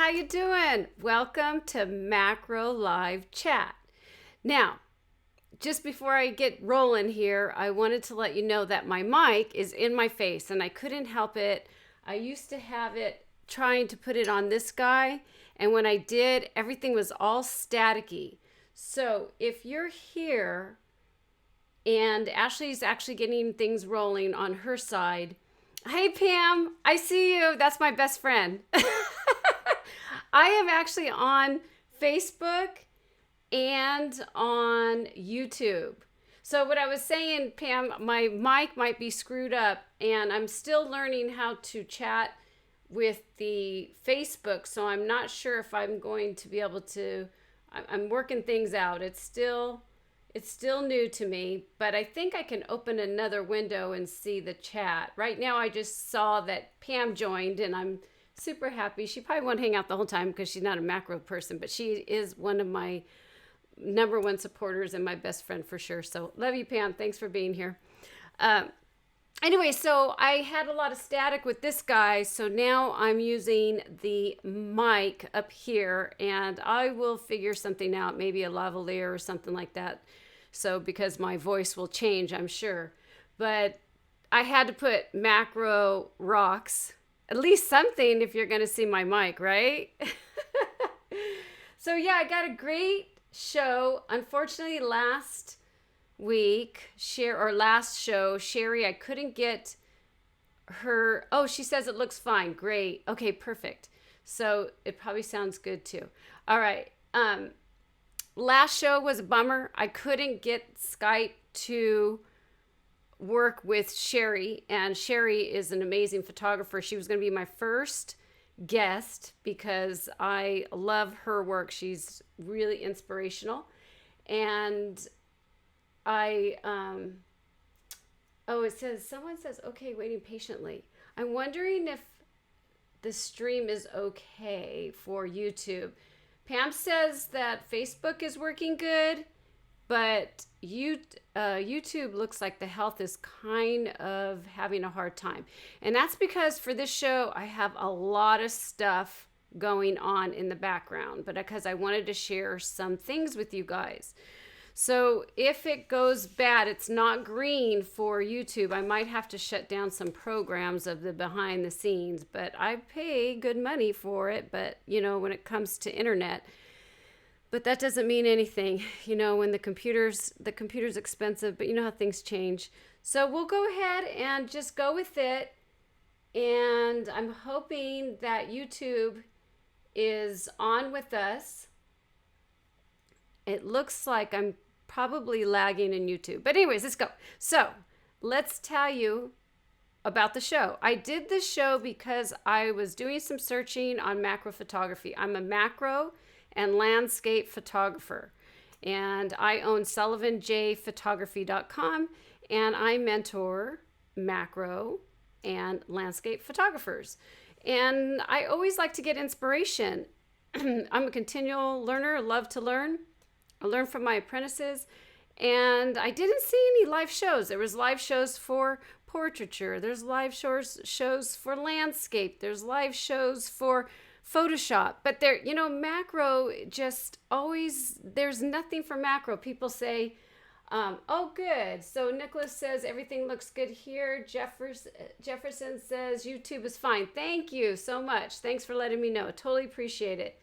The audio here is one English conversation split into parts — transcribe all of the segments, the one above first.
how you doing? Welcome to Macro Live Chat. Now, just before I get rolling here, I wanted to let you know that my mic is in my face and I couldn't help it. I used to have it trying to put it on this guy, and when I did, everything was all staticky. So if you're here and Ashley's actually getting things rolling on her side, hey Pam, I see you. That's my best friend. I am actually on Facebook and on YouTube. So what I was saying, Pam, my mic might be screwed up and I'm still learning how to chat with the Facebook. So I'm not sure if I'm going to be able to, I'm working things out. It's still new to me, but I think I can open another window and see the chat. Right now I just saw that Pam joined and I'm super happy. She probably won't hang out the whole time because she's not a macro person, but she is one of my number one supporters and my best friend for sure. So love you, Pam. Thanks for being here. Anyway, so I had a lot of static with this guy. So now I'm using the mic up here and I will figure something out, maybe a lavalier or something like that. So because my voice will change, I'm sure. But I had to put macro rocks, at least something if you're going to see my mic, right? So yeah, I got a great show. Unfortunately, last show, Sherry, I couldn't get her. Oh, she says it looks fine. Great. Okay, perfect. So it probably sounds good too. All right. Last show was a bummer. I couldn't get Skype to work with Sherry, and Sherry is an amazing photographer. She was going to be my first guest because I love her work. She's really inspirational. And someone says, okay, waiting patiently. I'm wondering if the stream is okay for YouTube. Pam says that Facebook is working good, but YouTube looks like the health is kind of having a hard time. And that's because for this show, I have a lot of stuff going on in the background, but because I wanted to share some things with you guys. So if it goes bad, it's not green for YouTube. I might have to shut down some programs of the behind the scenes, but I pay good money for it. But, when it comes to internet, but that doesn't mean anything, when the computer's expensive, but you know how things change. So we'll go ahead and just go with it. And I'm hoping that YouTube is on with us. It looks like I'm probably lagging in YouTube. But anyways, let's go. So let's tell you about the show. I did this show because I was doing some searching on macro photography. I'm a macro and landscape photographer. And I own SullivanJPhotography.com, and I mentor macro and landscape photographers. And I always like to get inspiration. I'm a continual learner, love to learn. I learn from my apprentices, and I didn't see any live shows. There was live shows for portraiture. There's live shows for landscape. There's live shows for Photoshop. But macro just always, there's nothing for macro. People say, oh, good. So Nicholas says everything looks good here. Jefferson says YouTube is fine. Thank you so much. Thanks for letting me know. Totally appreciate it.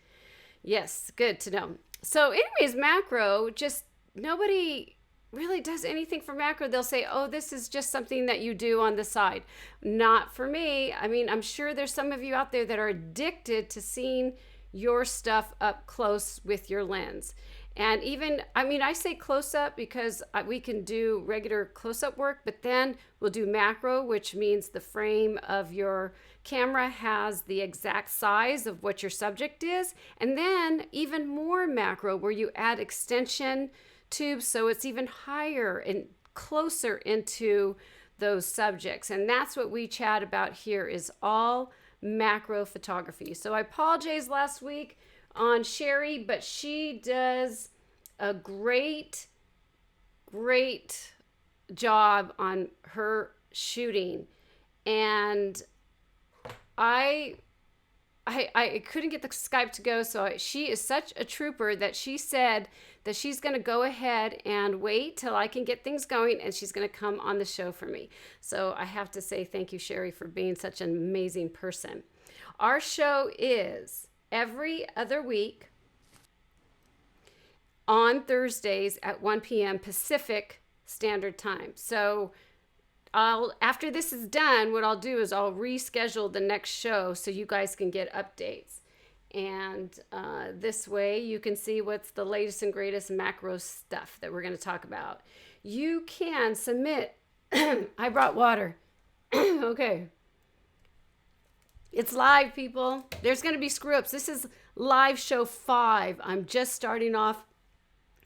Yes, good to know. So anyways, macro, just nobody really does anything for macro. They'll say, oh, this is just something that you do on the side. Not for me. I mean, I'm sure there's some of you out there that are addicted to seeing your stuff up close with your lens. And even, I say close up because we can do regular close up work, but then we'll do macro, which means the frame of your camera has the exact size of what your subject is. And then even more macro where you add extension tubes so it's even higher and closer into those subjects. And that's what we chat about here is all macro photography. So I apologize last week on Sherry, but she does a great job on her shooting. And I I couldn't get the Skype to go, so she is such a trooper that she said that she's going to go ahead and wait till I can get things going, and she's going to come on the show for me. So I have to say thank you, Sherry, for being such an amazing person. Our show is every other week on Thursdays at 1 p.m. Pacific Standard Time. So after this is done, what I'll do is I'll reschedule the next show so you guys can get updates. And this way you can see what's the latest and greatest macro stuff that we're going to talk about. You can submit. I brought water. Okay. It's live, people. There's going to be screw-ups. This is live show 5. I'm just starting off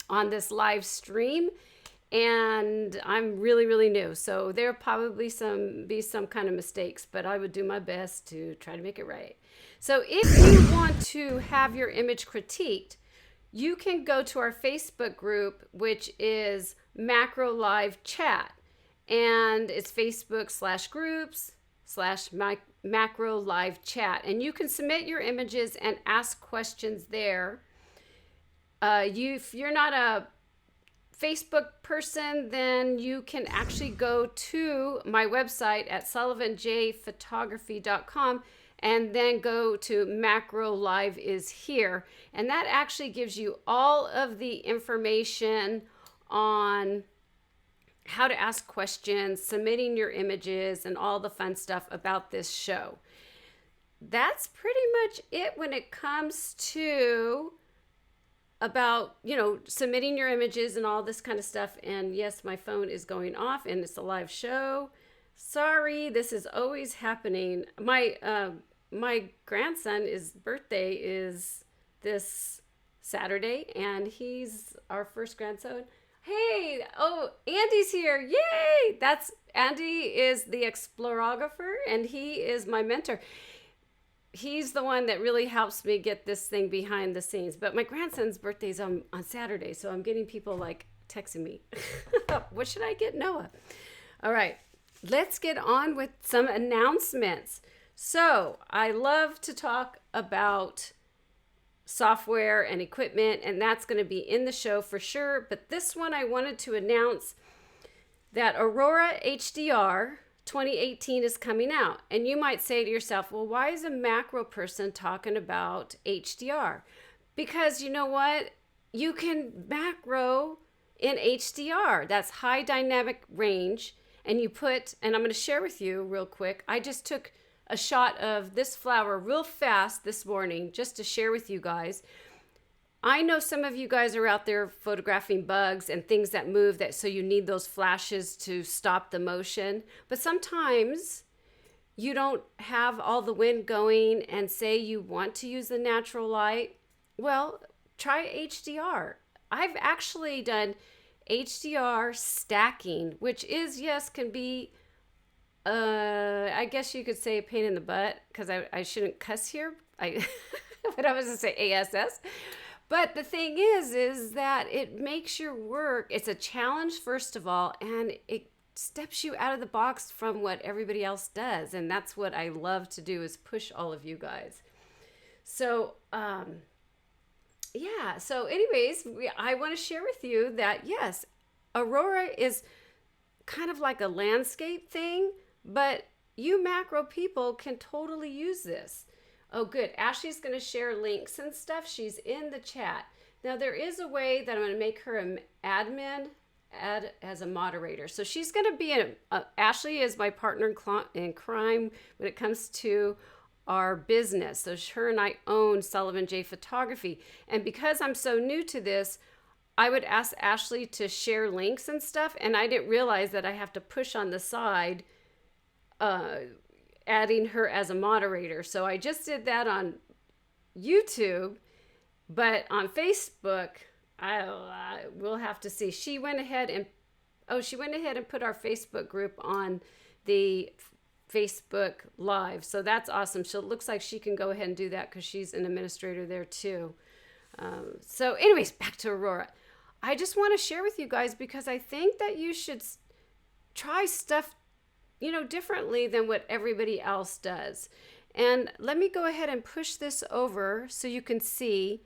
on this live stream. And I'm really, really new. So there'll probably be some kind of mistakes, but I would do my best to try to make it right. So if you want to have your image critiqued, you can go to our Facebook group, which is Macro Live Chat. And it's Facebook/groups/Macro Live Chat. And you can submit your images and ask questions there. If you're not a Facebook person, then you can actually go to my website at sullivanjphotography.com and then go to Macro Live is here. And that actually gives you all of the information on how to ask questions, submitting your images, and all the fun stuff about this show. That's pretty much it when it comes to about, submitting your images and all this kind of stuff. And yes, my phone is going off and it's a live show. Sorry, this is always happening. My grandson's birthday is this Saturday, and he's our first grandson. Hey, Andy's here. Yay! Andy is the explorographer, and he is my mentor. He's the one that really helps me get this thing behind the scenes. But my grandson's birthday is on Saturday, so I'm getting people like texting me. What should I get Noah? All right, let's get on with some announcements. So I love to talk about software and equipment, and that's going to be in the show for sure. But this one, I wanted to announce that Aurora HDR 2018 is coming out. And you might say to yourself, well, why is a macro person talking about HDR? Because you know what? You can macro in HDR. That's high dynamic range. And I'm going to share with you real quick. I just took a shot of this flower real fast this morning just to share with you guys. I know some of you guys are out there photographing bugs and things that move, so you need those flashes to stop the motion. But sometimes you don't have all the wind going and say you want to use the natural light. Well, try HDR. I've actually done HDR stacking, which can be, I guess you could say a pain in the butt, because I shouldn't cuss here. But I was going to say ASS. But the thing is that it makes your work, it's a challenge, first of all, and it steps you out of the box from what everybody else does. And that's what I love to do, is push all of you guys. So, So anyways, I want to share with you that, yes, Aurora is kind of like a landscape thing, but you macro people can totally use this. Oh, good. Ashley's going to share links and stuff. She's in the chat. Now, there is a way that I'm going to make her an admin, add as a moderator. So she's going to be Ashley is my partner in crime when it comes to our business. So her and I own Sullivan J Photography. And because I'm so new to this, I would ask Ashley to share links and stuff. And I didn't realize that I have to push on the side, adding her as a moderator. So I just did that on YouTube, but on Facebook, we'll have to see. She went ahead and put our Facebook group on the Facebook Live. So that's awesome. So it looks like she can go ahead and do that because she's an administrator there too. So anyways, back to Aurora. I just want to share with you guys because I think that you should try stuff differently than what everybody else does. And let me go ahead and push this over so you can see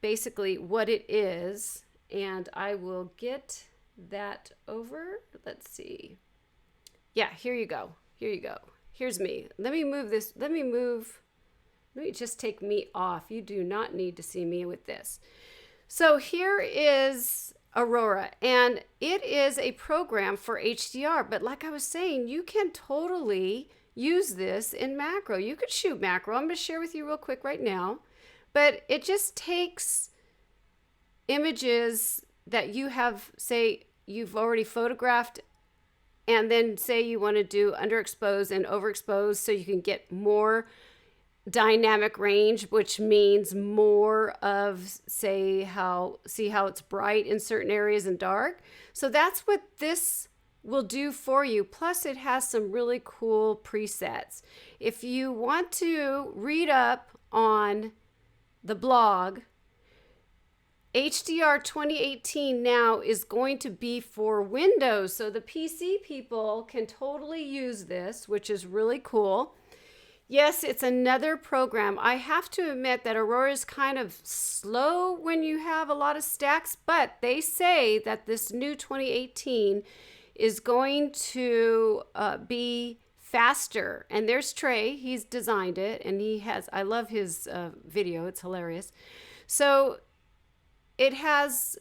basically what it is. And I will get that over. Let's see. Yeah, here you go. Here you go. Here's me. Let me move this. Let me just take me off. You do not need to see me with this. So here is Aurora, and it is a program for HDR. But like I was saying, you can totally use this in macro. You could shoot macro. I'm going to share with you real quick right now. But it just takes images that you have, say, you've already photographed, and then say you want to do underexposed and overexposed so you can get more dynamic range, which means more of, see how it's bright in certain areas and dark. So that's what this will do for you. Plus it has some really cool presets. If you want to read up on the blog, HDR 2018 now is going to be for Windows. So the PC people can totally use this, which is really cool. Yes, it's another program. I have to admit that Aurora is kind of slow when you have a lot of stacks, but they say that this new 2018 is going to be faster. And there's Trey, he's designed it, and I love his video, it's hilarious. So it has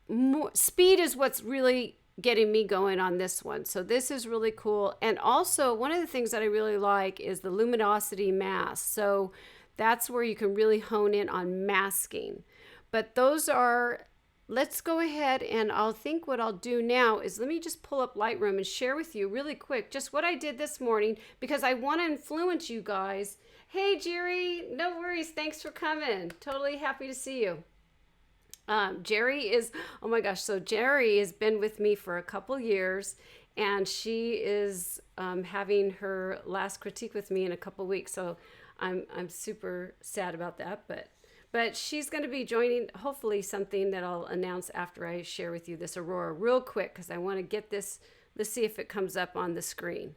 more speed is what's really getting me going on this one. So this is really cool. And also one of the things that I really like is the luminosity mask. So that's where you can really hone in on masking. But those are, let's go ahead and I'll think what I'll do now is let me just pull up Lightroom and share with you really quick just what I did this morning because I want to influence you guys. Hey Jerry, no worries. Thanks for coming. Totally happy to see you. Jerry is, oh my gosh, so Jerry has been with me for a couple years, and she is having her last critique with me in a couple weeks, so I'm super sad about that, but she's going to be joining, hopefully something that I'll announce after I share with you this Aurora real quick, because I want to get this, let's see if it comes up on the screen.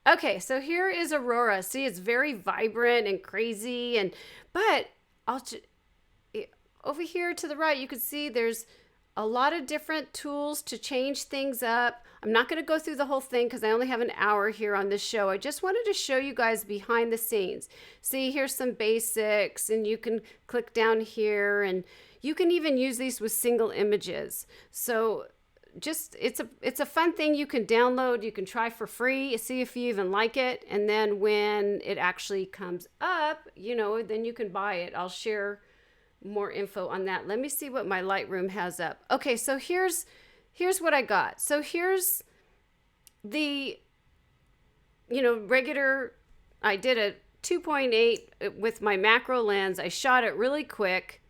Okay, so here is Aurora. See, it's very vibrant and crazy, but over here to the right, you can see there's a lot of different tools to change things up. I'm not going to go through the whole thing because I only have an hour here on this show. I just wanted to show you guys behind the scenes. See, here's some basics, and you can click down here, and you can even use these with single images. So just it's a fun thing you can download, you can try for free, see if you even like it, and then when it actually comes up, then you can buy it. I'll share more info on that. Let me see what my Lightroom has up. Okay, so here's what I got. So here's the regular, I did a 2.8 with my macro lens. I shot it really quick,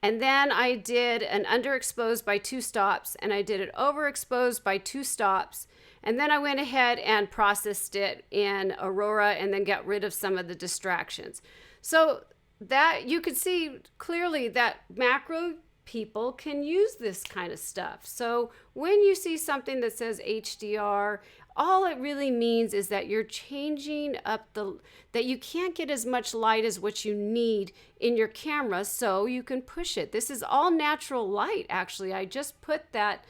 and then I did an underexposed by 2 stops, and I did it overexposed by 2 stops, and then I went ahead and processed it in Aurora and then got rid of some of the distractions. So that you could see clearly that macro people can use this kind of stuff. So when you see something that says HDR, all it really means is that you're changing up that you can't get as much light as what you need in your camera, so you can push it. This is all natural light, actually. I just put that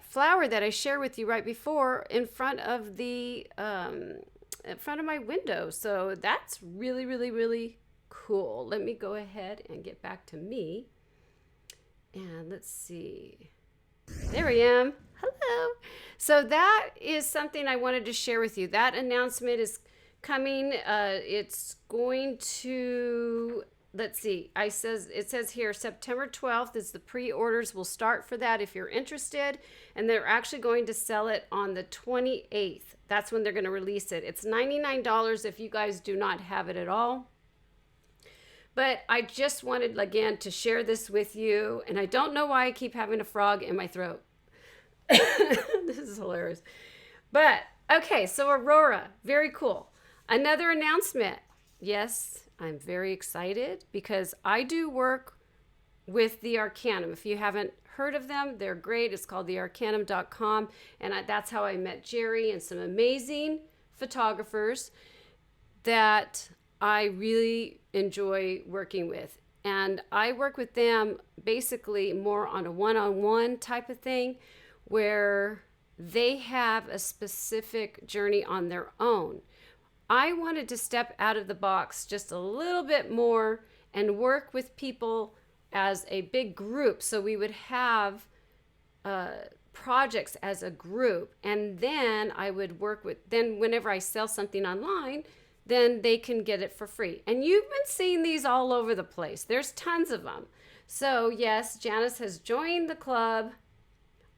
flower that I shared with you right before in front of my window. So that's really, really, really cool. Let me go ahead and get back to me. And let's see. There I am. Hello. So that is something I wanted to share with you. That announcement is coming. It's going to, let's see. It says here September 12th is the pre-orders will start for that if you're interested. And they're actually going to sell it on the 28th. That's when they're going to release it. It's $99 if you guys do not have it at all. But I just wanted, again, to share this with you. And I don't know why I keep having a frog in my throat. This is hilarious. But, okay, so Aurora, very cool. Another announcement. Yes, I'm very excited because I do work with the Arcanum. If you haven't heard of them, they're great. It's called thearcanum.com. And that's how I met Jerry and some amazing photographers. that I really enjoy working with. And I work with them basically more on a one-on-one type of thing where they have a specific journey on their own. I wanted to step out of the box just a little bit more and work with people as a big group. So we would have projects as a group. And then I would work with, then whenever I sell something online, then they can get it for free. And you've been seeing these all over the place. There's tons of them. So yes, Janice has joined the club.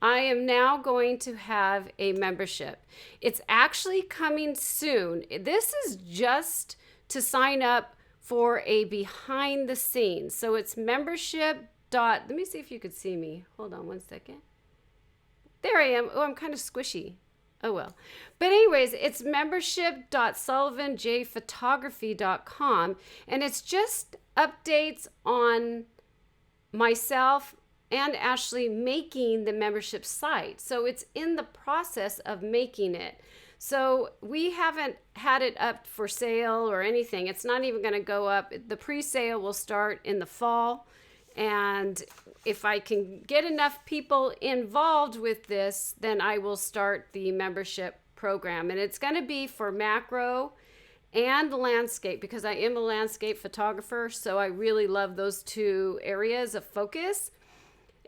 I am now going to have a membership. It's actually coming soon. This is just to sign up for a behind the scenes. So it's let me see if you could see me. Hold on one second. There I am. Oh, I'm kind of squishy. Oh, well. But anyways, it's membership.sullivanjphotography.com. And it's just updates on myself and Ashley making the membership site. So it's in the process of making it. So we haven't had it up for sale or anything. It's not even going to go up. The pre-sale will start in the fall. And if I can get enough people involved with this, then I will start the membership program. And it's going to be for macro and landscape, because I am a landscape photographer. So I really love those two areas of focus.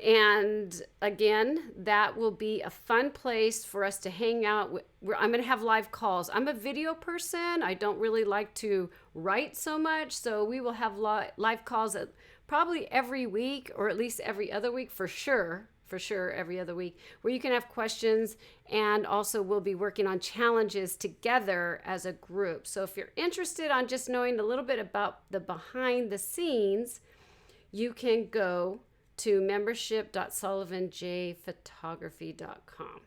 And again, that will be a fun place for us to hang out. I'm going to have live calls. I'm a video person. I don't really like to write so much. So we will have live calls probably every week, or at least every other week for sure every other week, where you can have questions. And also we'll be working on challenges together as a group. So if you're interested on just knowing a little bit about the behind the scenes, you can go to membership.sullivanjphotography.com.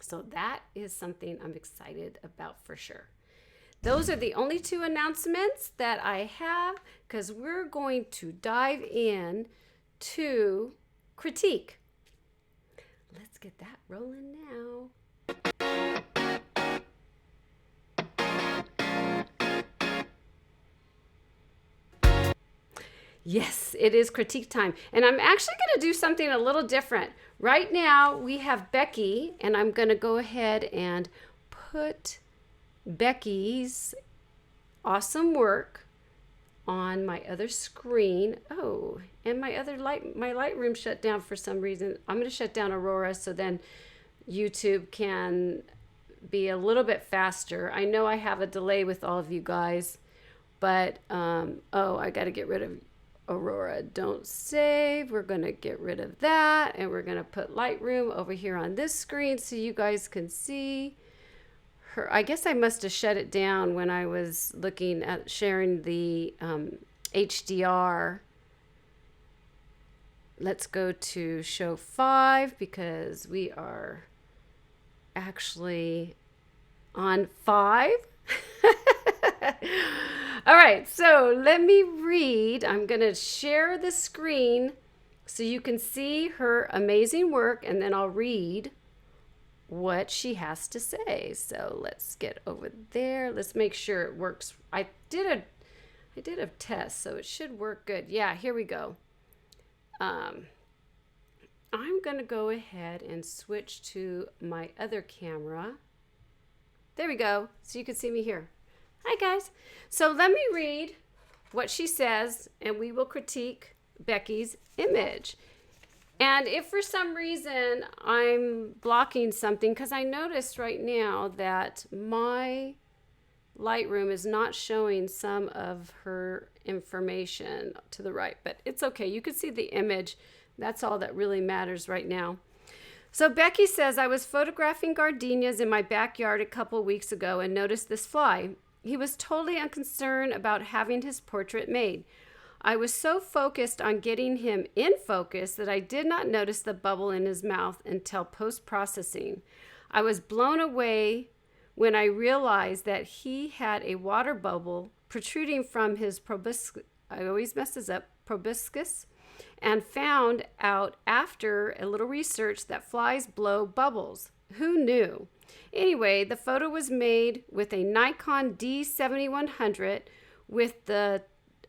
So that is something I'm excited about for sure. Those are the only two announcements that I have, because we're going to dive in to critique. Let's get that rolling now. Yes, it is critique time. And I'm actually going to do something a little different. Right now, we have Becky, and I'm going to go ahead and put Becky's awesome work on my other screen. Oh, and my Lightroom shut down for some reason. I'm going to shut down Aurora so then YouTube can be a little bit faster. I know I have a delay with all of you guys, but I got to get rid of Aurora. Don't save. We're going to get rid of that, and we're going to put Lightroom over here on this screen so you guys can see her. I guess I must have shut it down when I was looking at sharing the HDR. Let's go to show 5 because we are actually on 5. All right, so let me read. I'm going to share the screen so you can see her amazing work, and then I'll read what she has to say. So let's get over there. Let's make sure it works. I did a test, so it should work good. Yeah, here we go. I'm going to go ahead and switch to my other camera. There we go. So you can see me here. Hi, guys. So let me read what she says, and we will critique Becky's image. And if for some reason I'm blocking something, because I noticed right now that my Lightroom is not showing some of her information to the right, but it's okay. You can see the image. That's all that really matters right now. So Becky says, I was photographing gardenias in my backyard a couple weeks ago and noticed this fly. He was totally unconcerned about having his portrait made. I was so focused on getting him in focus that I did not notice the bubble in his mouth until post-processing. I was blown away when I realized that he had a water bubble protruding from his proboscis. I always mess this up. Proboscis. and found out after a little research that flies blow bubbles. Who knew? Anyway, the photo was made with a Nikon D7100 with the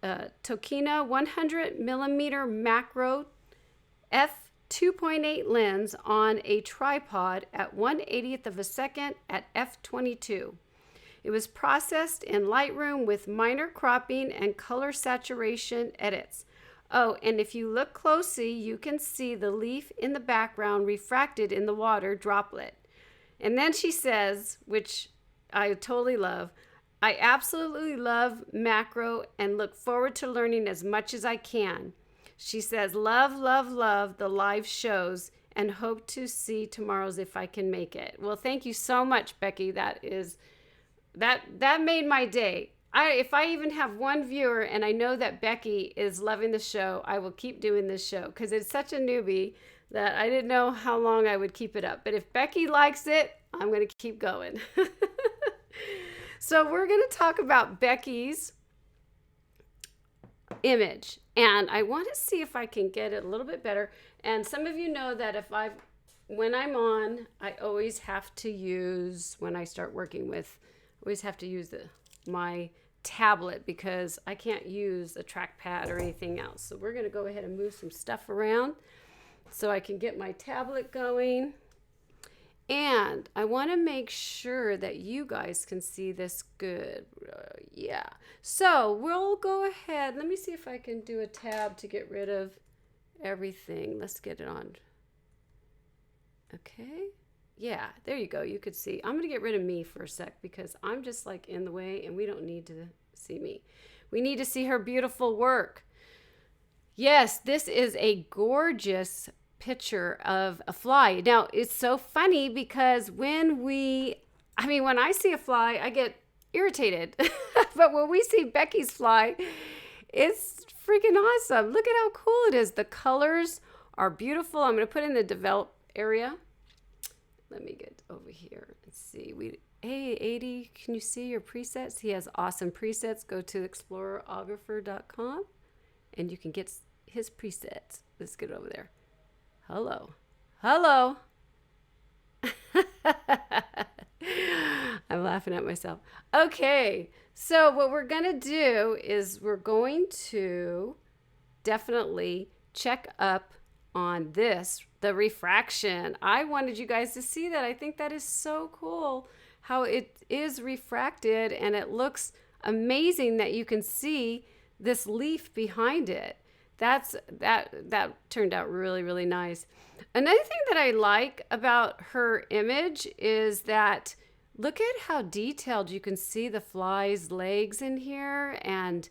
Tokina 100 millimeter macro f2.8 lens on a tripod at 1/80th of a second at f22. It was processed in Lightroom with minor cropping and color saturation edits. Oh, and if you look closely, you can see the leaf in the background refracted in the water droplet. And then she says, which I totally love, I absolutely love macro and look forward to learning as much as I can. She says, love, love, love the live shows and hope to see tomorrow's if I can make it. Well, thank you so much, Becky. That made my day. If I even have one viewer and I know that Becky is loving the show, I will keep doing this show because it's such a newbie that I didn't know how long I would keep it up. But if Becky likes it, I'm going to keep going. So we're going to talk about Becky's image. And I want to see if I can get it a little bit better. And some of you know that when I'm on, I always have to use, when I start working with, always have to use my tablet because I can't use a trackpad or anything else. So we're going to go ahead and move some stuff around so I can get my tablet going. And I want to make sure that you guys can see this good. Yeah. So we'll go ahead. Let me see if I can do a tab to get rid of everything. Let's get it on. Okay. Yeah, there you go. You could see. I'm going to get rid of me for a sec because I'm just like in the way and we don't need to see me. We need to see her beautiful work. Yes, this is a gorgeous picture of a fly. Now, it's so funny because when I see a fly, I get irritated. But when we see Becky's fly, it's freaking awesome. Look at how cool it is. The colors are beautiful. I'm going to put in the develop area. Let me get over here and see. Hey, 80, can you see your presets? He has awesome presets. Go to explorerographer.com and you can get his presets. Let's get over there. Hello. I'm laughing at myself. Okay, so what we're going to do is we're going to definitely check up on this, the refraction. I wanted you guys to see that. I think that is so cool how it is refracted and it looks amazing that you can see this leaf behind it. That turned out really, really nice. Another thing that I like about her image is that look at how detailed you can see the fly's legs in here. And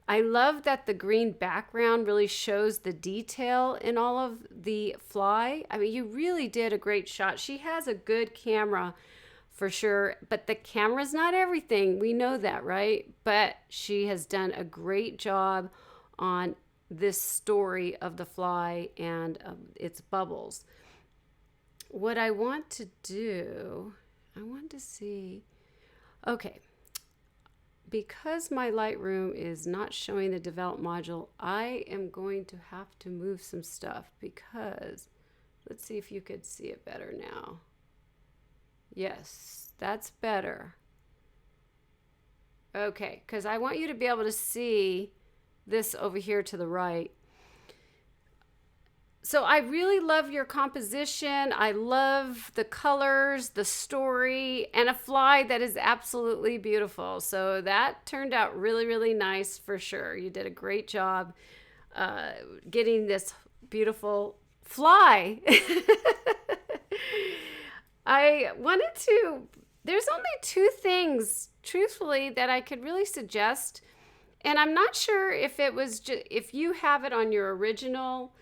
I love that the green background really shows the detail in all of the fly. I mean, you really did a great shot. She has a good camera for sure, but the camera's not everything. We know that, right? But she has done a great job on this story of the fly and its bubbles. What I want to do, I want to see, okay, because my Lightroom is not showing the develop module, I am going to have to move some stuff because, let's see if you could see it better now. Yes, that's better. Okay, because I want you to be able to see this over here to the right. So I really love your composition. I love the colors, the story, and a fly that is absolutely beautiful. So that turned out really, really nice for sure. You did a great job getting this beautiful fly. There's only two things, truthfully, that I could really suggest. And I'm not sure if it was if you have it on your original,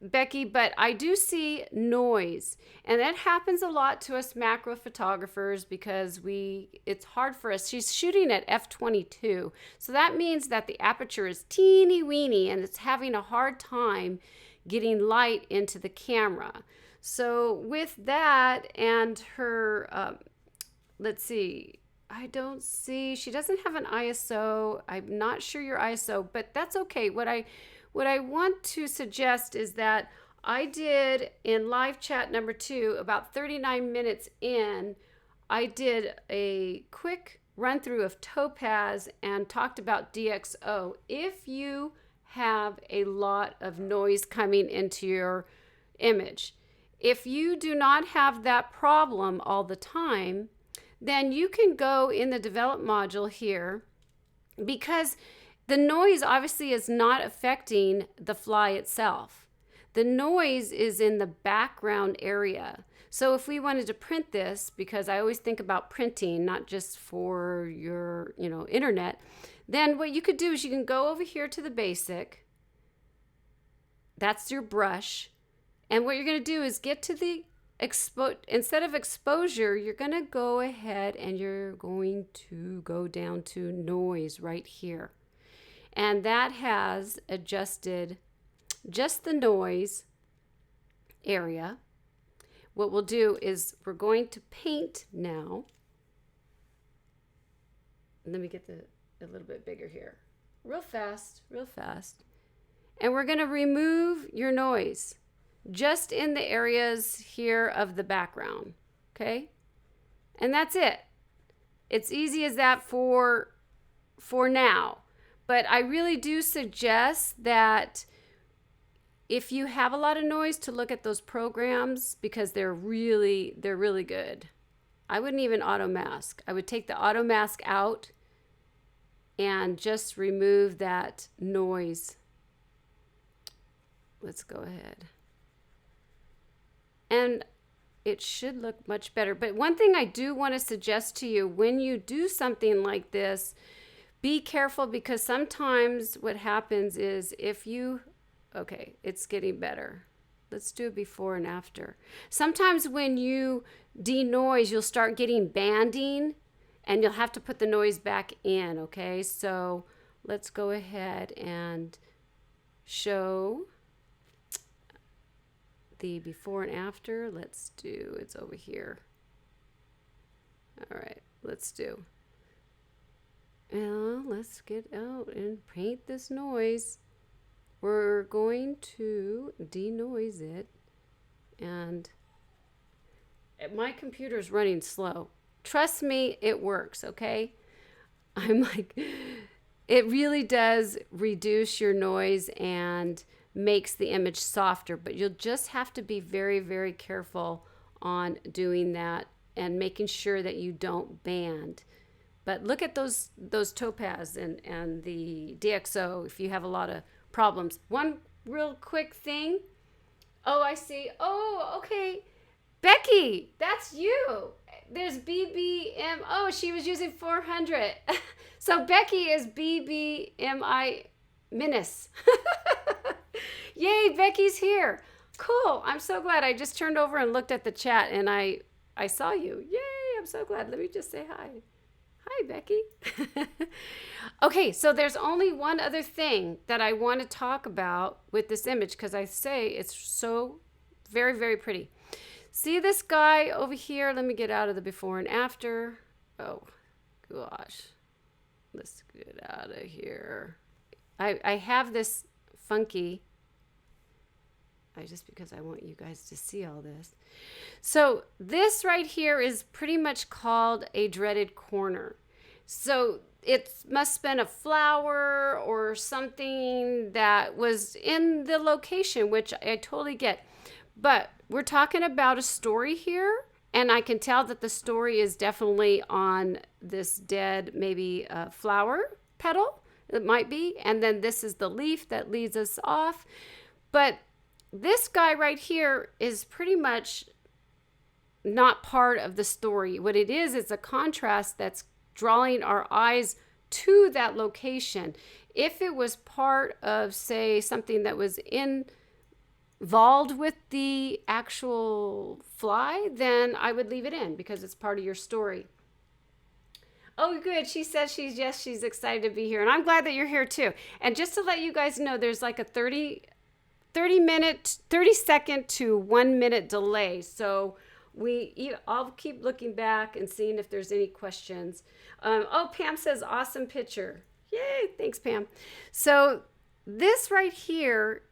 Becky, but I do see noise. And that happens a lot to us macro photographers because it's hard for us. She's shooting at f22. So that means that the aperture is teeny weeny and it's having a hard time getting light into the camera. So with that and her, let's see. She doesn't have an ISO. I'm not sure your ISO, but that's okay. What what I want to suggest is that I did in live chat number 2, about 39 minutes in, I did a quick run through of Topaz and talked about DxO. If you have a lot of noise coming into your image, if you do not have that problem all the time, then you can go in the develop module here, because the noise obviously is not affecting the fly itself. The noise is in the background area. So if we wanted to print this, because I always think about printing, not just for your, internet, then what you could do is you can go over here to the basic. That's your brush. And what you're going to do is get to the instead of exposure, you're going to go ahead and you're going to go down to noise right here. And that has adjusted just the noise area. What we'll do is we're going to paint now. Let me get a little bit bigger here. Real fast. And we're going to remove your noise just in the areas here of the background, okay? And that's it. It's easy as that for now. But I really do suggest that if you have a lot of noise, to look at those programs, because they're really good. I wouldn't even auto mask. I would take the auto mask out and just remove that noise. Let's go ahead. And it should look much better. But one thing I do want to suggest to you, when you do something like this, be careful, because sometimes what happens is okay, it's getting better. Let's do a before and after. Sometimes when you denoise, you'll start getting banding, and you'll have to put the noise back in, okay? So let's go ahead and show the before and after. It's over here. All right, let's get out and paint this noise. We're going to denoise it, and my computer's running slow. Trust me, it works, okay? I'm like, it really does reduce your noise and makes the image softer, but you'll just have to be very, very careful on doing that and making sure that you don't band. But look at those Topaz and the DxO if you have a lot of problems. One real quick thing. Oh, I see. Oh, okay. Becky, that's you. There's BBM. Oh, she was using 400. So Becky is BBMI Minus. Yay, Becky's here. Cool. I'm so glad. I just turned over and looked at the chat, and I saw you. Yay, I'm so glad. Let me just say hi. Hi, Becky. Okay, so there's only one other thing that I want to talk about with this image, because I say it's so very, very pretty. See this guy over here? Let me get out of the before and after. Oh, gosh. Let's get out of here. I have this funky, just because I want you guys to see all this. So this right here is pretty much called a dreaded corner. So it must have been a flower or something that was in the location, which I totally get. But we're talking about a story here, and I can tell that the story is definitely on this dead, maybe flower petal. It might be. And then this is the leaf that leads us off. But this guy right here is pretty much not part of the story. What it is, it's a contrast that's drawing our eyes to that location. If it was part of, say, something that was involved with the actual fly, then I would leave it in because it's part of your story. Oh, good. She says she's excited to be here. And I'm glad that you're here too. And just to let you guys know, there's like a 30 second to 1 minute delay. So I'll keep looking back and seeing if there's any questions. Oh, Pam says, awesome picture. Yay. Thanks, Pam. So this right here,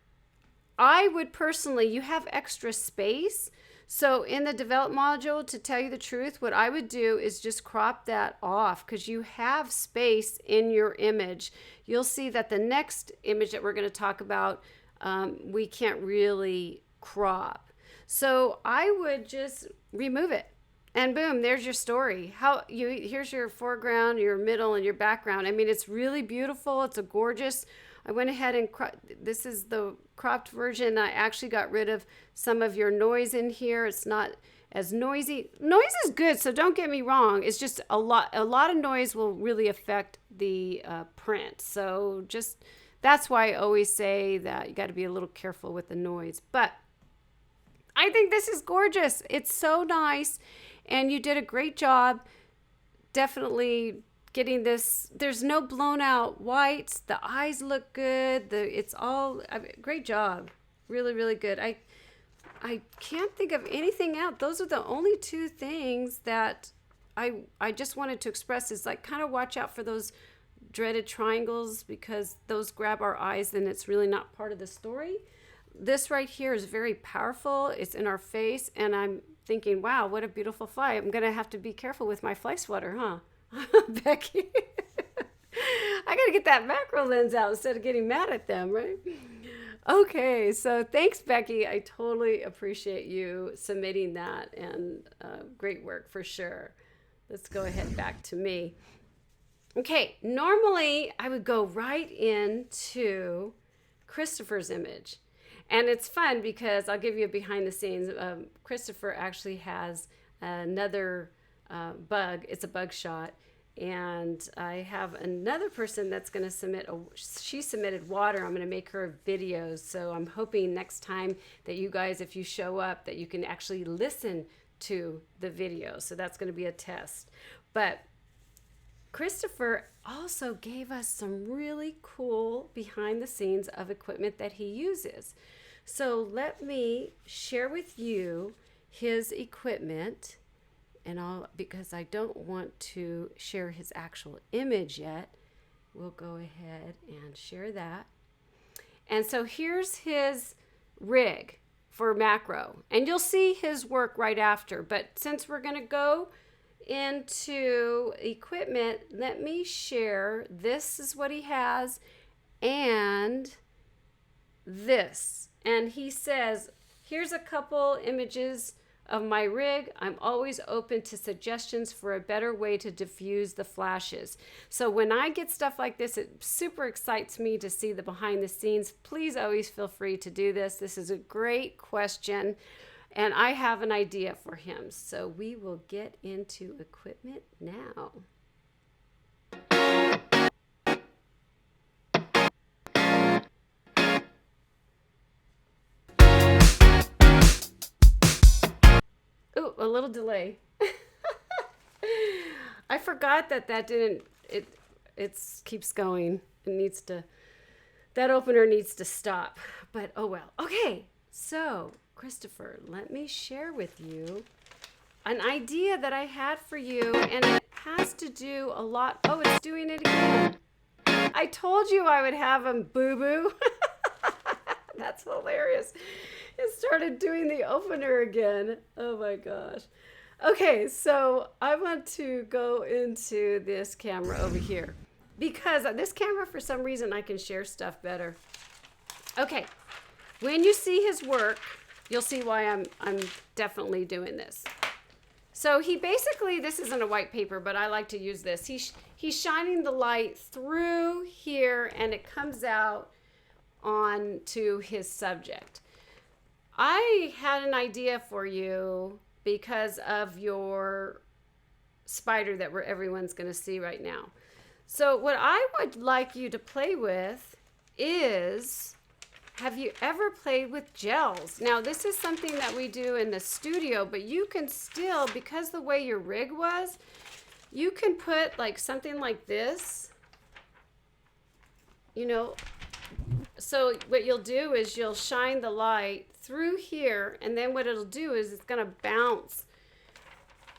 I would personally, you have extra space. So in the develop module, to tell you the truth, what I would do is just crop that off because you have space in your image. You'll see that the next image that we're going to talk about, we can't really crop. So I would just remove it. And boom, there's your story. Here's your foreground, your middle, and your background. I mean, it's really beautiful. It's a gorgeous. I went ahead and this is the cropped version. I actually got rid of some of your noise in here. It's not as noisy. Noise is good, so don't get me wrong. It's just a lot of noise will really affect the print. So just that's why I always say that you got to be a little careful with the noise. But I think this is gorgeous. It's so nice. And you did a great job. Definitely getting this. There's no blown out whites. The eyes look good. Great job. Really, really good. I can't think of anything else. Those are the only two things that I just wanted to express is like kind of watch out for those dreaded triangles because those grab our eyes and it's really not part of the story. This right here is very powerful. It's in our face and I'm thinking, wow, what a beautiful fly. I'm going to have to be careful with my fly swatter, huh? Becky. I got to get that macro lens out instead of getting mad at them, right? Okay, so thanks, Becky. I totally appreciate you submitting that and great work for sure. Let's go ahead back to me. Okay, normally I would go right into Christopher's image. And it's fun because I'll give you a behind the scenes. Christopher actually has another bug. It's a bug shot. And I have another person that's going to submit, she submitted water. I'm going to make her videos. So I'm hoping next time that you guys, if you show up, that you can actually listen to the video. So that's going to be a test. But Christopher also gave us some really cool behind the scenes of equipment that he uses. So let me share with you his equipment and because I don't want to share his actual image yet, we'll go ahead and share that. And so here's his rig for macro and you'll see his work right after. But since we're going to go into equipment, let me share. This is what he has and this. And he says, here's a couple images of my rig. I'm always open to suggestions for a better way to diffuse the flashes. So when I get stuff like this, it super excites me to see the behind the scenes. Please always feel free to do this. This is a great question. And I have an idea for him. So we will get into equipment now. Ooh, a little delay. I forgot that didn't, it keeps going. It needs to, that opener needs to stop. But oh well. Okay, so Christopher, let me share with you an idea that I had for you, and it has to do a lot. Oh, it's doing it again. I told you I would have him boo-boo. That's hilarious. It started doing the opener again. Oh my gosh. Okay, so I want to go into this camera over here because this camera, for some reason, I can share stuff better. Okay, when you see his work, you'll see why I'm definitely doing this. So he basically, this isn't a white paper, but I like to use this. He's shining the light through here and it comes out onto his subject. I had an idea for you because of your spider that everyone's going to see right now. So what I would like you to play with is, have you ever played with gels? Now this is something that we do in the studio, but you can still, because the way your rig was, you can put like something like this, you know. So what you'll do is you'll shine the light through here, and then what it'll do is it's going to bounce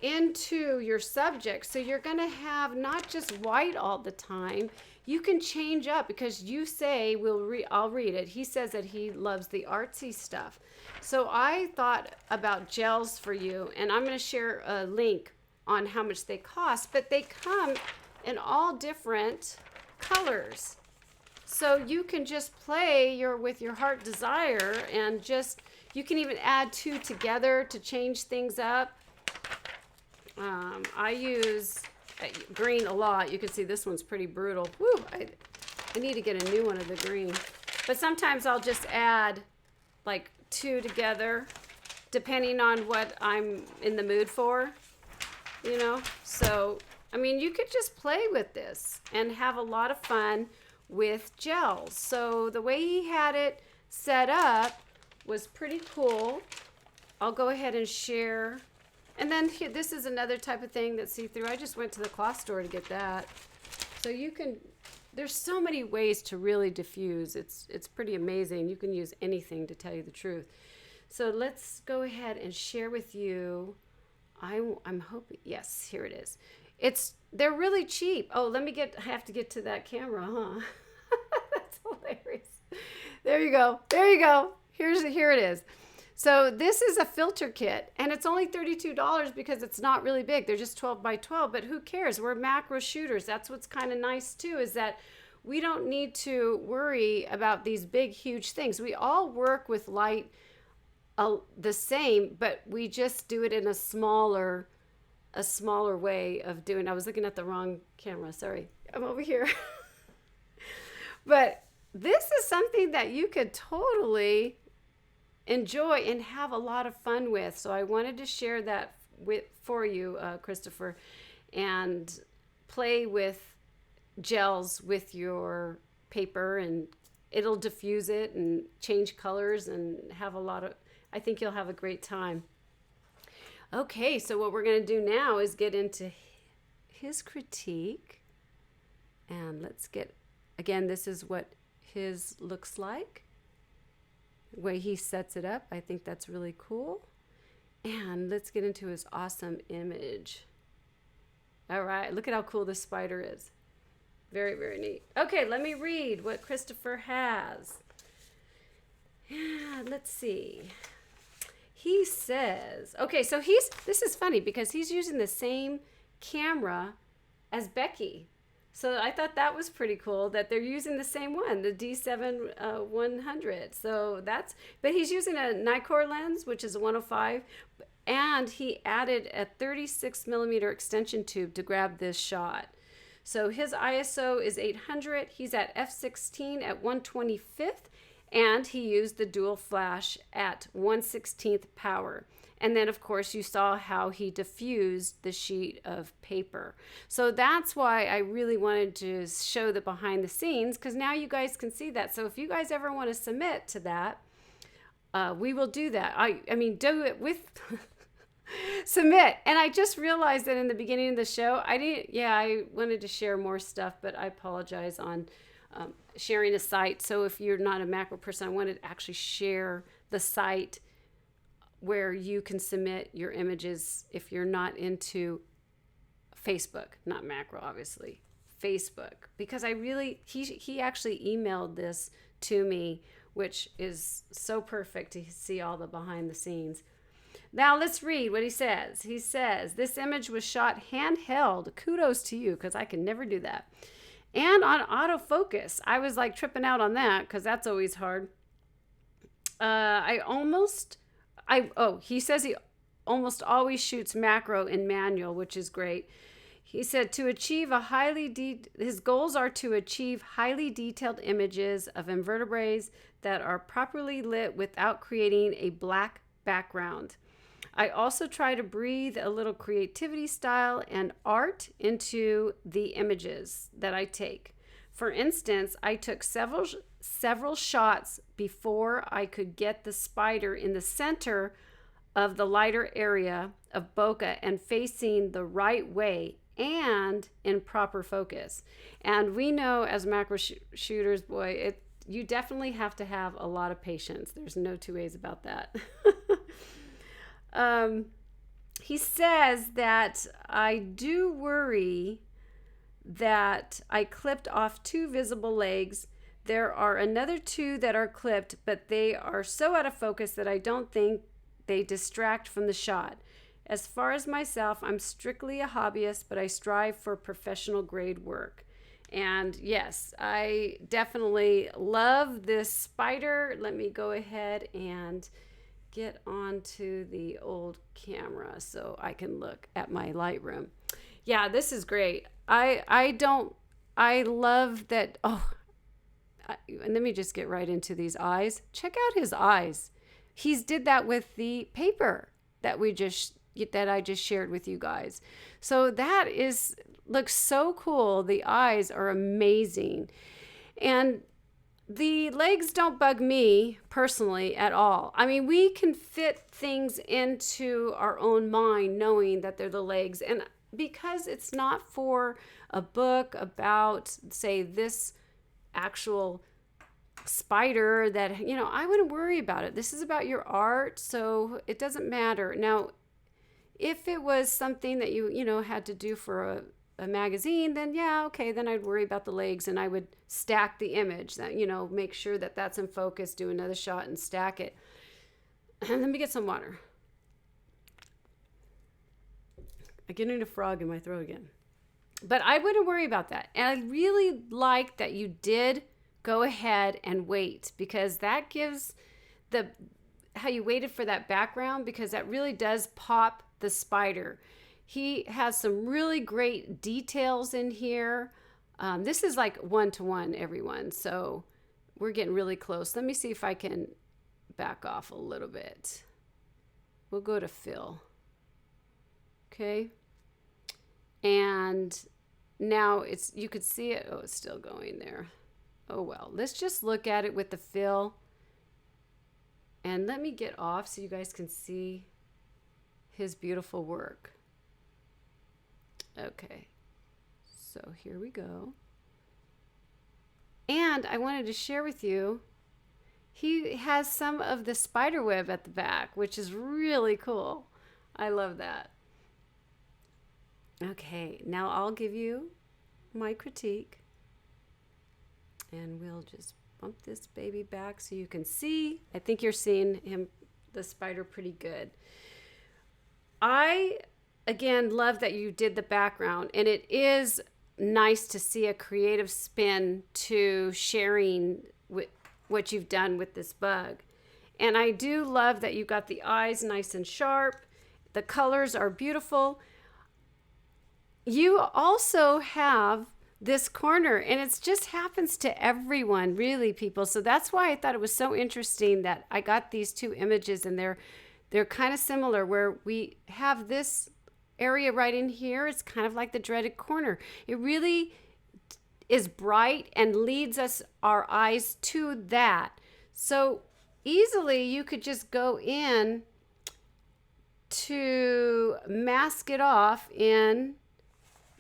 into your subject. So you're going to have not just white all the time, you can change up because you say, I'll read it. He says that he loves the artsy stuff. So I thought about gels for you, and I'm going to share a link on how much they cost, but they come in all different colors. So you can just play with your heart desire, and you can even add two together to change things up. I use green a lot. You can see this one's pretty brutal. Woo, I need to get a new one of the green. But sometimes I'll just add like two together, depending on what I'm in the mood for, So, I mean, you could just play with this and have a lot of fun with gels. So the way he had it set up was pretty cool. I'll go ahead and share. And then here, this is another type of thing that's see-through. I just went to the cloth store to get that. So there's so many ways to really diffuse. It's pretty amazing. You can use anything, to tell you the truth. So let's go ahead and share with you. I'm hoping, yes, here it is. They're really cheap. Oh, I have to get to that camera, huh? That's hilarious. There you go. Here it is. So this is a filter kit, and it's only $32 because it's not really big. They're just 12 by 12, but who cares? We're macro shooters. That's what's kind of nice too, is that we don't need to worry about these big, huge things. We all work with light the same, but we just do it in a smaller way of doing. I was looking at the wrong camera. Sorry. I'm over here. But this is something that you could totally enjoy and have a lot of fun with. So I wanted to share that for you, Christopher, and play with gels with your paper, and it'll diffuse it and change colors and I think you'll have a great time. Okay, so what we're going to do now is get into his critique. And again, this is what his looks like. The way he sets it up, I think that's really cool. And let's get into his awesome image. All right, look at how cool this spider is. Very, very neat. Okay, let me read what Christopher has. Yeah, let's see. He says, okay, so this is funny because he's using the same camera as Becky. So I thought that was pretty cool that they're using the same one, the D7 100. But he's using a Nikkor lens, which is a 105, and he added a 36 millimeter extension tube to grab this shot. So his ISO is 800. He's at f/16 at 1/25th. And he used the dual flash at 1/16th power. And then, of course, you saw how he diffused the sheet of paper. So that's why I really wanted to show the behind the scenes, because now you guys can see that. So if you guys ever want to submit to that, we will do that. I mean, do it with submit. And I just realized that in the beginning of the show, I wanted to share more stuff, but I apologize on sharing a site. So if you're not a macro person, I wanted to actually share the site where you can submit your images if you're not into Facebook, not macro, obviously, Facebook, because he actually emailed this to me, which is so perfect to see all the behind the scenes. Now let's read what he says. He says, this image was shot handheld. Kudos to you, because I can never do that. And on autofocus. I was like tripping out on that because that's always hard. He says he almost always shoots macro in manual, which is great. He said his goals are to achieve highly detailed images of invertebrates that are properly lit without creating a black background. I also try to breathe a little creativity, style, and art into the images that I take. For instance, I took several shots before I could get the spider in the center of the lighter area of bokeh and facing the right way and in proper focus. And we know as macro shooters, you definitely have to have a lot of patience. There's no two ways about that. He says that I do worry that I clipped off 2 visible legs. There are another 2 that are clipped, but they are so out of focus that I don't think they distract from the shot. As far as myself, I'm strictly a hobbyist, but I strive for professional grade work. And yes, I definitely love this spider. Let me go ahead and get onto the old camera so I can look at my Lightroom. Yeah, this is great. I love that. And let me just get right into these eyes. Check out his eyes. He's did that with the paper that I just shared with you guys. So that looks so cool. The eyes are amazing. And the legs don't bug me personally at all. I mean, we can fit things into our own mind knowing that they're the legs. And because it's not for a book about, say, this actual spider that, I wouldn't worry about it. This is about your art, so it doesn't matter. Now, if it was something that you had to do for a magazine, then yeah, okay, then I'd worry about the legs and I would stack the image, that make sure that that's in focus, do another shot and stack it. And let me get some water. I'm getting a frog in my throat again. But I wouldn't worry about that. And I really like that you did go ahead and wait, because that gives how you waited for that background, because that really does pop the spider. He has some really great details in here. This is like 1-to-1, everyone. So we're getting really close. Let me see if I can back off a little bit. We'll go to fill. Okay. And now you could see it. Oh, it's still going there. Oh, well, let's just look at it with the fill. And let me get off so you guys can see his beautiful work. Okay, so here we go. And I wanted to share with you, he has some of the spider web at the back, which is really cool. I love that. Okay, now I'll give you my critique. And we'll just bump this baby back so you can see. I think you're seeing the spider, pretty good. I, again, love that you did the background, and it is nice to see a creative spin to sharing what you've done with this bug. And I do love that you got the eyes nice and sharp. The colors are beautiful. You also have this corner, and it just happens to everyone, really, people. So that's why I thought it was so interesting that I got these 2 images, and they're kind of similar, where we have this area right in here. It's kind of like the dreaded corner. It really is bright and leads our eyes to that. So easily you could just go in to mask it off in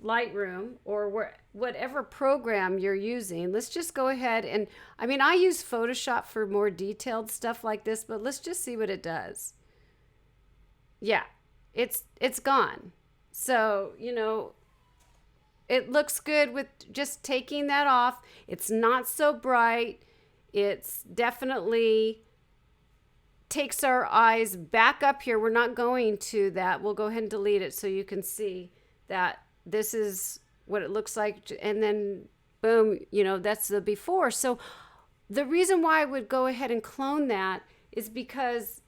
Lightroom or whatever program you're using. Let's just go ahead and, I use Photoshop for more detailed stuff like this, but let's just see what it does. Yeah, it's gone. So, it looks good with just taking that off. It's not so bright. It's definitely takes our eyes back up here. We're not going to that. We'll go ahead and delete it so you can see that this is what it looks like. And then boom, that's the before. So the reason why I would go ahead and clone that is because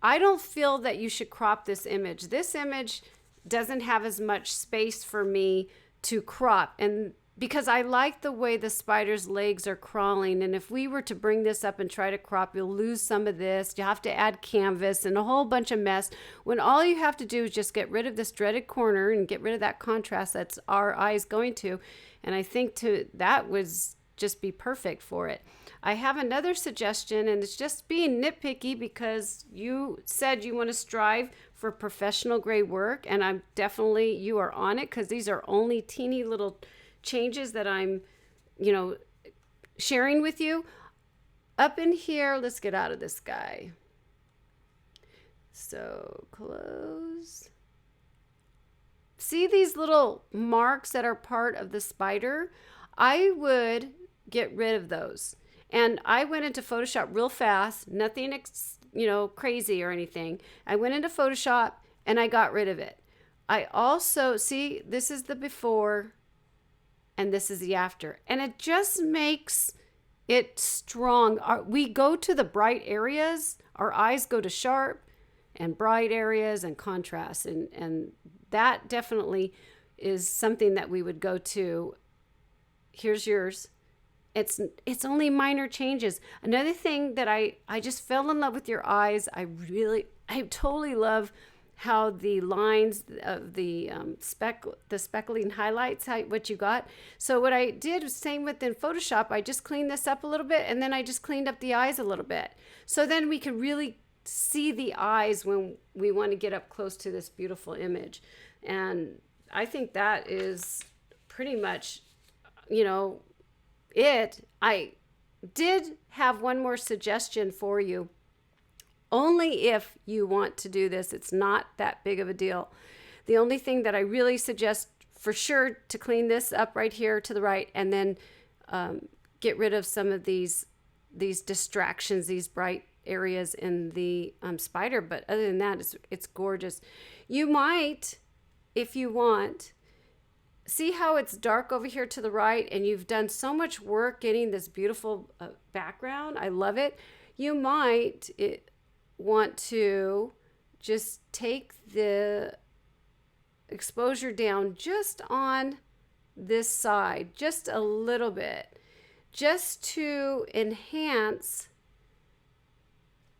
I don't feel that you should crop this image. This image doesn't have as much space for me to crop, and because I like the way the spider's legs are crawling, and if we were to bring this up and try to crop, you'll lose some of this. You have to add canvas and a whole bunch of mess, when all you have to do is just get rid of this dreaded corner and get rid of that contrast that's our eyes going to, and I think that would just be perfect for it. I have another suggestion, and it's just being nitpicky because you said you want to strive for professional grade work, and I'm definitely, you are on it, because these are only teeny little changes that I'm, sharing with you. Up in here, let's get out of this guy. So close. see these little marks that are part of the spider? I would get rid of those. And I went into Photoshop real fast, nothing, crazy or anything. I went into Photoshop and I got rid of it. I also, see, this is the before and this is the after. And it just makes it strong. We go to the bright areas, our eyes go to sharp and bright areas and contrast. And that definitely is something that we would go to. Here's yours. It's only minor changes. Another thing that I just fell in love with your eyes. I totally love how the lines of the speckling highlights, what you got. So what I did was same within Photoshop. I just cleaned this up a little bit, and then I just cleaned up the eyes a little bit. So then we can really see the eyes when we want to get up close to this beautiful image. And I think that is pretty much, it. I did have one more suggestion for you. Only if you want to do this, it's not that big of a deal. The only thing that I really suggest for sure to clean this up right here to the right, and then get rid of some of these distractions, these bright areas in the spider. But other than that, it's gorgeous. You might, if you want, see how it's dark over here to the right, and you've done so much work getting this beautiful background. I love it. You might want to just take the exposure down just on this side, just a little bit, just to enhance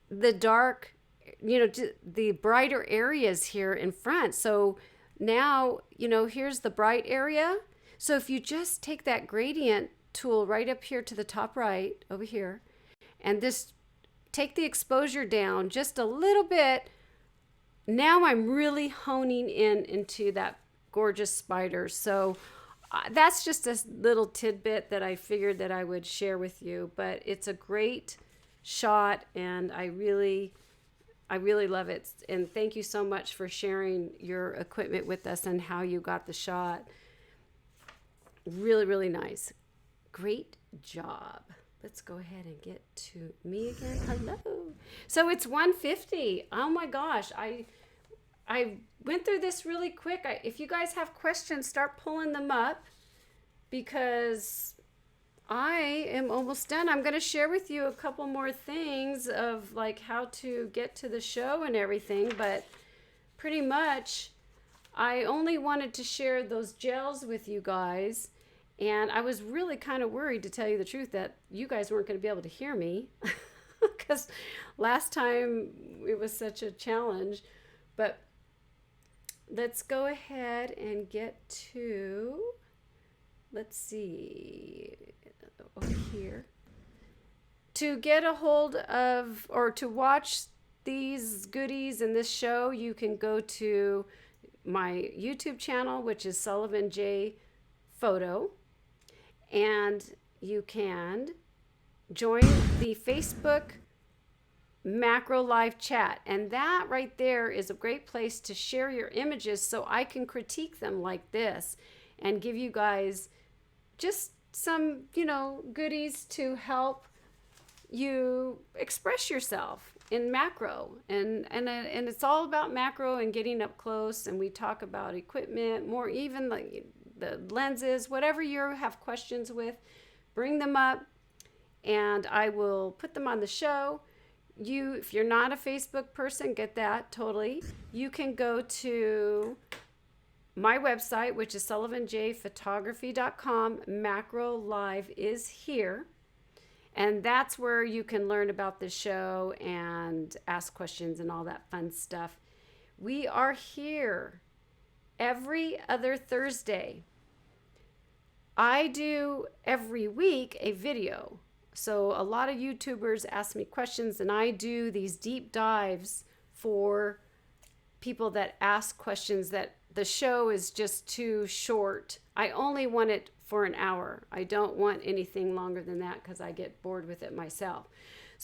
the dark, the brighter areas here in front. So now, here's the bright area. So if you just take that gradient tool right up here to the top right over here, and this take the exposure down just a little bit, now I'm really honing into that gorgeous spider. So that's just a little tidbit that I figured that I would share with you, but it's a great shot, and I really love it. And thank you so much for sharing your equipment with us and how you got the shot. Really, really nice. Great job. Let's go ahead and get to me again. Hello. So it's 1:50. Oh my gosh. I went through this really quick. If you guys have questions, start pulling them up, because I am almost done. I'm going to share with you a couple more things of like how to get to the show and everything, but pretty much I only wanted to share those gels with you guys. And I was really kind of worried, to tell you the truth, that you guys weren't going to be able to hear me because last time it was such a challenge. But let's go ahead and get to, let's see, over here. To get a hold of or to watch these goodies in this show, you can go to my YouTube channel, which is Sullivan J Photo. And you can join the Facebook Macro Live Chat. And that right there is a great place to share your images so I can critique them like this and give you guys just some, goodies to help you express yourself in macro. And it's all about macro and getting up close. And we talk about equipment, more even like the lenses, whatever you have questions with, bring them up and I will put them on the show. If you're not a Facebook person, get that totally. You can go to my website, which is sullivanjphotography.com. Macro Live is here. And that's where you can learn about the show and ask questions and all that fun stuff. We are here every other Thursday. I do every week a video. So a lot of YouTubers ask me questions, and I do these deep dives for people that ask questions that the show is just too short. I only want it for an hour. I don't want anything longer than that because I get bored with it myself.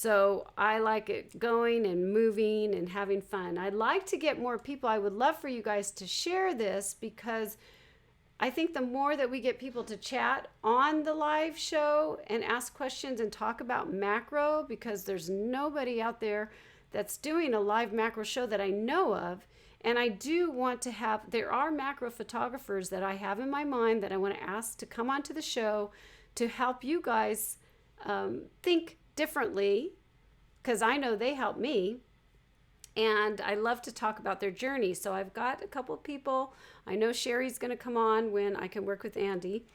So I like it going and moving and having fun. I'd like to get more people. I would love for you guys to share this, because I think the more that we get people to chat on the live show and ask questions and talk about macro, because there's nobody out there that's doing a live macro show that I know of. And I do want to have, there are macro photographers that I have in my mind that I want to ask to come onto the show to help you guys think differently, because I know they help me. And I love to talk about their journey. So I've got a couple of people. I know Sherry's going to come on when I can work with Andy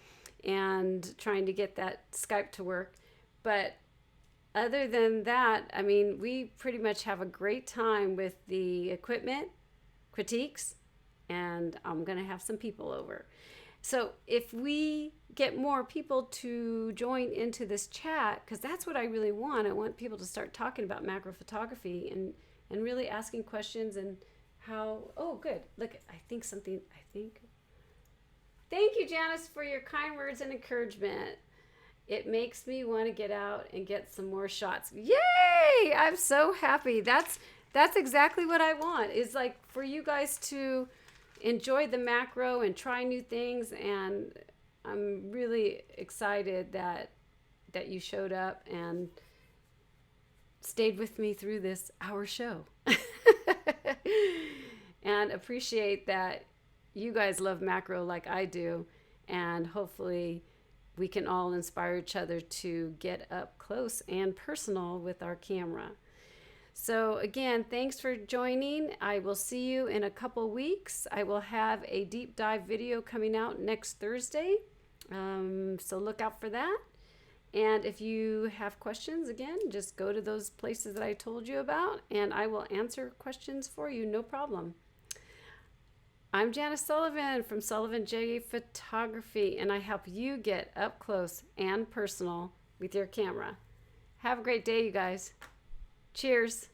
and trying to get that Skype to work. But other than that, I mean, we pretty much have a great time with the equipment, critiques, and I'm going to have some people over. So if we get more people to join into this chat, because that's what I really want. I want people to start talking about macro photography and really asking questions and how, oh, good. Look, thank you, Janice, for your kind words and encouragement. It makes me want to get out and get some more shots. Yay! I'm so happy. That's exactly what I want, is like for you guys to enjoy the macro and try new things. And I'm really excited that you showed up and stayed with me through this hour show. And appreciate that you guys love macro like I do, and hopefully we can all inspire each other to get up close and personal with our camera. So again, thanks for joining. I will see you in a couple weeks. I will have a deep dive video coming out next Thursday, so look out for that. And if you have questions, again, just go to those places that I told you about, and I will answer questions for you, no problem. I'm Janice Sullivan from Sullivan J Photography, and I help you get up close and personal with your camera. Have a great day, you guys. Cheers.